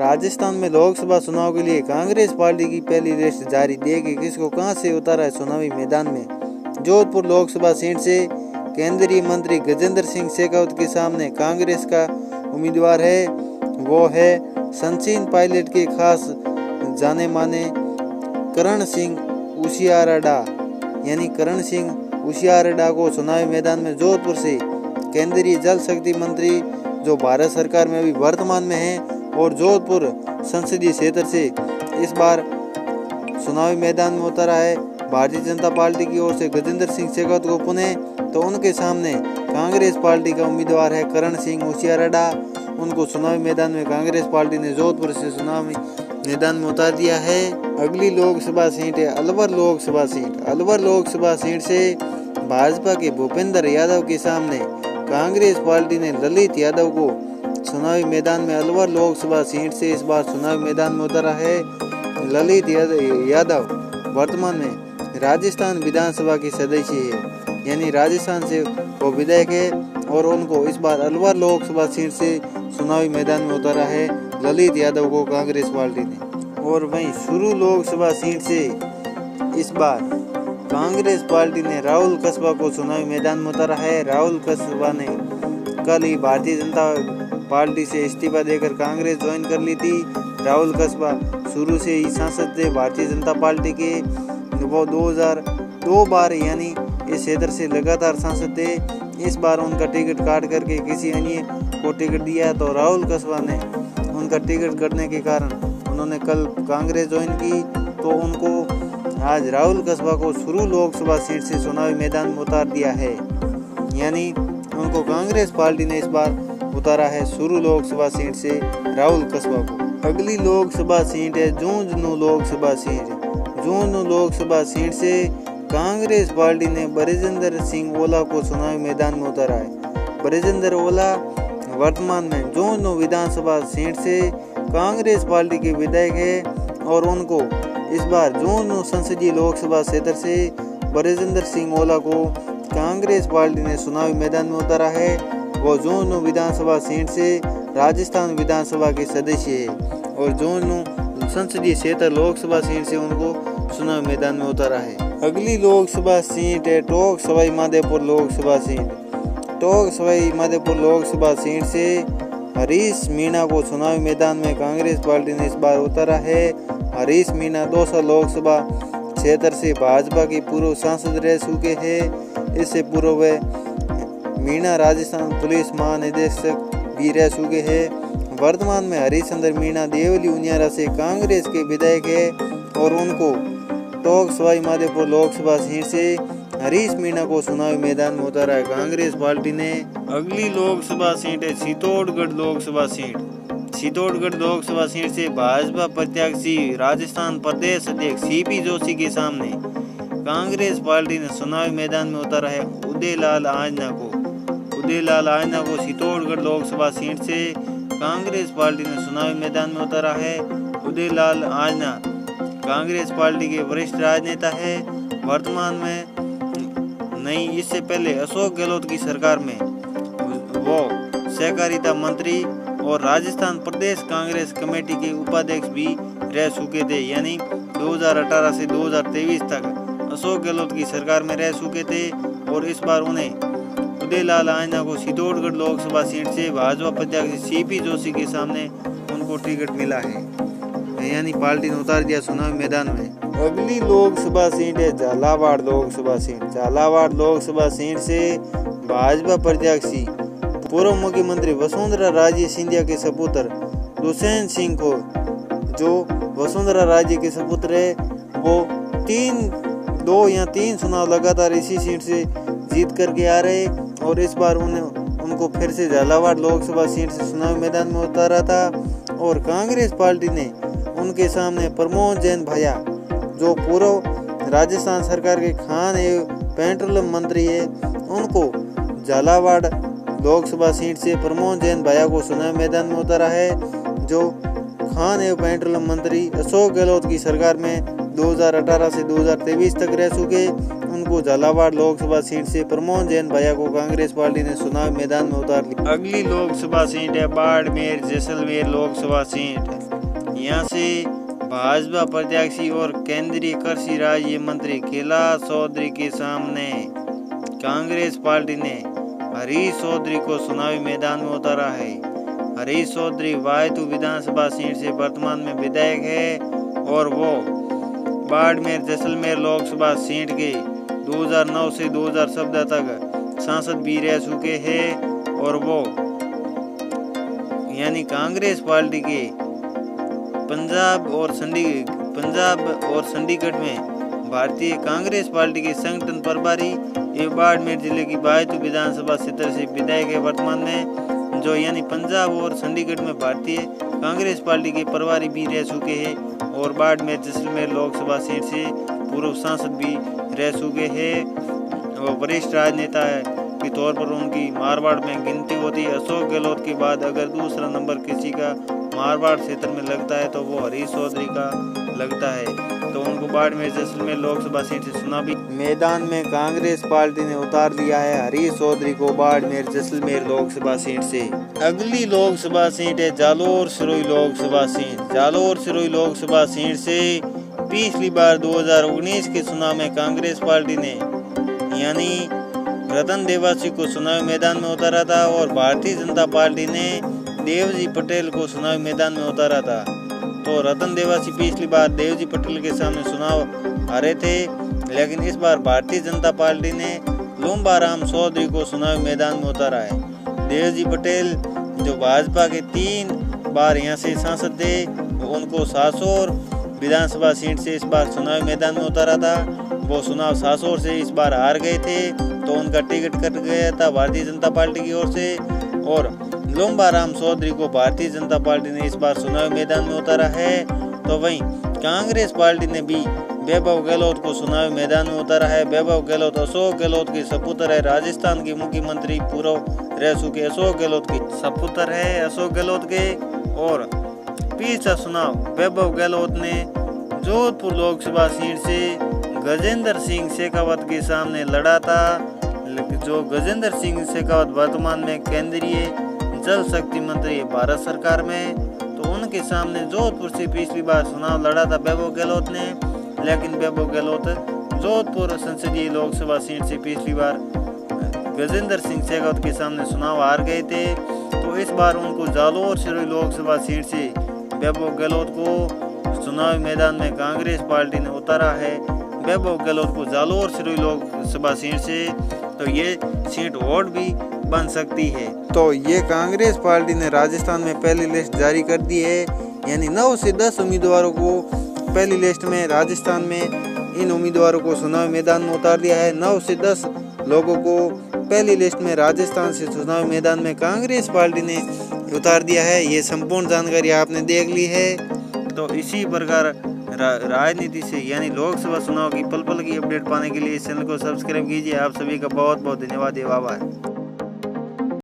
राजस्थान में लोकसभा चुनाव के लिए कांग्रेस पार्टी की पहली लिस्ट जारी। देखिए किसको कहां से उतारा है चुनावी मैदान में। जोधपुर लोकसभा सीट से केंद्रीय मंत्री गजेंद्र सिंह शेखावत के सामने कांग्रेस का उम्मीदवार है, वो है सचिन पायलट के खास जाने माने करण सिंह उशियारडा। यानी करण सिंह उशियारडा को चुनावी मैदान में जोधपुर से केंद्रीय जल शक्ति मंत्री जो भारत सरकार में अभी वर्तमान में है और जोधपुर संसदीय क्षेत्र से इस बार चुनावी मैदान में उतरा है भारतीय जनता पार्टी की ओर से गजेंद्र सिंह शेखावत को पुणे, तो उनके सामने कांग्रेस पार्टी का उम्मीदवार है करण सिंह उशियारडा। उनको चुनावी मैदान में कांग्रेस पार्टी ने जोधपुर से चुनावी मैदान में उतार दिया है। अगली लोकसभा सीट है अलवर लोकसभा सीट। अलवर लोकसभा सीट से भाजपा के भूपेंद्र यादव के सामने कांग्रेस पार्टी ने ललित यादव को चुनावी मैदान में अलवर लोकसभा सीट से इस बार चुनावी मैदान में उतरा है। ललित यादव वर्तमान में राजस्थान विधानसभा के सदस्य है, यानी राजस्थान से वो विधायक है और उनको इस बार अलवर लोकसभा सीट से चुनावी मैदान में उतारा है ललित यादव को कांग्रेस पार्टी ने। और वहीं शुरू लोकसभा सीट से इस बार कांग्रेस पार्टी ने राहुल कस्बा को चुनावी मैदान में उतारा है। राहुल कस्बा ने कल ही भारतीय जनता पार्टी से इस्तीफा देकर कांग्रेस ज्वाइन कर ली थी। राहुल कस्बा शुरू से ही सांसद थे भारतीय जनता पार्टी के, वो 2002 बार यानी इस क्षेत्र से लगातार सांसद थे। इस बार उनका टिकट काट करके किसी अन्य को टिकट दिया, तो राहुल कस्बा ने उनका टिकट कटने के कारण उन्होंने कल कांग्रेस ज्वाइन की, तो उनको आज राहुल कस्बा को शुरू लोकसभा सीट से चुनावी मैदान में उतार दिया है। यानी उनको कांग्रेस पार्टी ने इस बार उतारा है शुरू लोकसभा सीट से राहुल कस्बा को। अगली लोकसभा सीट है झुंझुनू लोकसभा सीट। झुंझुनू लोकसभा सीट से कांग्रेस पार्टी ने ब्रजेंद्र सिंह ओला को चुनावी मैदान में उतारा है। ब्रजेंद्र ओला वर्तमान में झुंझुनू विधानसभा सीट से कांग्रेस पार्टी के विधायक है और उनको इस बार झुंझुनू संसदीय लोकसभा क्षेत्र से ब्रजेंद्र सिंह ओला को कांग्रेस पार्टी ने चुनावी मैदान में उतारा है। वो झुंझुनू विधानसभा सीट से राजस्थान विधानसभा के सदस्य है और झुंझुनू संसदीय क्षेत्र लोकसभा सीट से उनको चुनावी मैदान में उतारा है। अगली लोकसभा सीट है टोंक सवाई माधोपुर लोकसभा सीट। टोंक सवाई माधोपुर लोकसभा सीट से हरीश मीणा को चुनावी मैदान में कांग्रेस पार्टी ने इस बार उतारा है। हरीश मीणा 200 लोकसभा क्षेत्र से भाजपा के पूर्व सांसद रह चुके हैं। इससे पूर्व वे मीणा राजस्थान पुलिस महानिदेशक भी रह चुके हैं। वर्तमान में हरिश्चंद्र मीणा देवली उनियारा से कांग्रेस के विधायक है और उनको टोंक सवाई माधोपुर लोकसभा सीट से हरीश मीणा को चुनावी मैदान में उतारा है कांग्रेस पार्टी ने। अगली लोकसभा सीट है चित्तौड़गढ़ लोकसभा सीट। चित्तौड़गढ़ लोकसभा सीट से भाजपा प्रत्याशी राजस्थान प्रदेश अध्यक्ष सीपी जोशी के सामने कांग्रेस पार्टी ने चुनावी मैदान में उतारा है उदयलाल आंजना को। उदयलाल आंजना को चित्तौड़गढ़ लोकसभा सीट से कांग्रेस पार्टी ने चुनावी मैदान में उतारा है। उदयलाल आंजना कांग्रेस पार्टी के वरिष्ठ राजनेता है। वर्तमान में नहीं, इससे पहले अशोक गहलोत की सरकार में वो सहकारिता मंत्री और राजस्थान प्रदेश कांग्रेस कमेटी के उपाध्यक्ष भी रह चुके थे। यानी 2018 से 2023 तक अशोक गहलोत की सरकार में रह चुके थे और इस बार उन्हें उदयलाल आंजना को चित्तौड़गढ़ लोकसभा सीट से भाजपा प्रत्याशी सीपी जोशी के सामने उनको टिकट मिला है, यानी पार्टी ने उतार दिया चुनावी मैदान में। अगली लोकसभा सीट है झालावाड़ लोकसभा सीट। झालावाड़ लोकसभा सीट से भाजपा प्रत्याशी पूर्व मुख्यमंत्री वसुंधरा राजे सिंधिया के सपुत्र दुष्यंत सिंह को, जो वसुंधरा राजे के सपुत्र है, वो 2 या 3 चुनाव लगातार इसी सीट से जीत करके आ रहे और इस बार उनको फिर से झालावाड़ लोकसभा सीट से चुनावी मैदान में उतारा था। और कांग्रेस पार्टी ने उनके सामने प्रमोद जैन भैया, जो पूर्व राजस्थान सरकार के खान एवं पेट्रोलियम मंत्री है, उनको झालावाड़ लोकसभा सीट से प्रमोद जैन भैया को चुनावी मैदान में उतारा है, जो खान एवं पेट्रोलियम मंत्री अशोक गहलोत की सरकार में 2018 से 2023 तक रह चुके। उनको को झालावाड़ लोकसभा सीट से प्रमोद जैन भैया को कांग्रेस पार्टी ने चुनाव मैदान में उतार लिया। अगली लोकसभा सीट है बाड़मेर जैसलमेर लोकसभा सीट। यहाँ से भाजपा प्रत्याशी और केंद्रीय कृषि राज्य मंत्री कैलाश चौधरी के सामने कांग्रेस पार्टी ने हरीश चौधरी को चुनावी मैदान में उतारा है। हरीश चौधरी वायतु विधानसभा सीट से वर्तमान में विधायक है और वो बाड़मेर जैसलमेर लोकसभा सीट के 2009 से 2014 तक सांसद भी रह चुके हैं और वो यानी कांग्रेस पार्टी के पंजाब और चंडीगढ़ में भारतीय कांग्रेस पार्टी के संगठन प्रभारी एवं बाड़मेर जिले की बायतु विधानसभा क्षेत्र से विधायक है वर्तमान में, जो यानी पंजाब और चंडीगढ़ में भारतीय कांग्रेस पार्टी के प्रभारी भी रह चुके हैं और बाड़मेर जैसलमेर लोकसभा सीट से पूर्व सांसद भी रह चुके हैं। वो वरिष्ठ राजनेता के तौर पर उनकी मारवाड़ में गिनती होती है। अशोक गहलोत के बाद अगर दूसरा नंबर किसी का मारवाड़ क्षेत्र में लगता है तो वो हरीश चौधरी का लगता है, तो उनको बाड़मेर जैसलमेर लोकसभा सीट से चुनावी मैदान में कांग्रेस पार्टी ने उतार दिया है हरीश चौधरी को बाड़मेर जैसलमेर लोकसभा सीट से। अगली लोकसभा सीट है जालोर सिरोही लोकसभा सीट। जालोर सिरोही लोकसभा सीट से पिछली बार 2019 के चुनाव में कांग्रेस पार्टी ने यानी रतन देवासी को चुनावी मैदान में उतारा था और भारतीय जनता पार्टी ने देवजी पटेल को चुनावी मैदान में उतारा था। तो रतन देवासी पिछली बार देवजी पटेल के सामने चुनाव हारे थे, लेकिन इस बार भारतीय जनता पार्टी ने लुम्बाराम चौधरी को चुनावी मैदान में उतारा है। देवजी पटेल जो भाजपा के 3 बार यहाँ से सांसद थे, उनको सासोर विधानसभा सीट से इस बार चुनावी मैदान में उतारा था। वो चुनाव सासोर से इस बार हार गए थे, तो उनका टिकट कट गया था भारतीय जनता पार्टी की ओर से और लुम्बाराम चौधरी को भारतीय जनता पार्टी ने इस बार चुनावी मैदान में उतारा है। तो वहीं कांग्रेस पार्टी ने भी वैभव गहलोत को चुनावी मैदान में उतारा है। वैभव गहलोत अशोक गहलोत के सपुत्र है, राजस्थान के मुख्यमंत्री पूर्व रह चुके अशोक गहलोत के सपुत्र है अशोक गहलोत के। और पिछला चुनाव वैभव गहलोत ने जोधपुर लोकसभा सीट से गजेंद्र सिंह शेखावत के सामने लड़ा था, जो गजेंद्र सिंह शेखावत वर्तमान में केंद्रीय जल शक्ति मंत्री है भारत सरकार में। तो उनके सामने जोधपुर से पिछली बार चुनाव लड़ा था वैभव गहलोत ने, लेकिन वैभव गहलोत जोधपुर संसदीय लोकसभा सीट से पिछली बार गजेंद्र सिंह शेखावत के सामने चुनाव हार गए थे। तो इस बार उनको जालोर सिरोही लोकसभा सीट से वैभव गहलोत को चुनावी मैदान में कांग्रेस पार्टी ने उतारा है। वैभव गहलोत को जालोर सिरोही लोकसभा सीट से तो ये सीट और भी बन सकती है। तो ये कांग्रेस पार्टी ने राजस्थान में पहली लिस्ट जारी कर दी है, यानी 9 से 10 उम्मीदवारों को पहली लिस्ट में राजस्थान में इन उम्मीदवारों को चुनावी मैदान में उतार दिया है। 9 से 10 लोगों को पहली लिस्ट में राजस्थान से चुनावी मैदान में कांग्रेस पार्टी ने उतार दिया है। ये संपूर्ण जानकारी आपने देख ली है। तो इसी प्रकार राजनीति से यानी लोकसभा चुनाव की पल पल की अपडेट पाने के लिए इस चैनल को सब्सक्राइब कीजिए। आप सभी का बहुत बहुत धन्यवाद एवं आभार।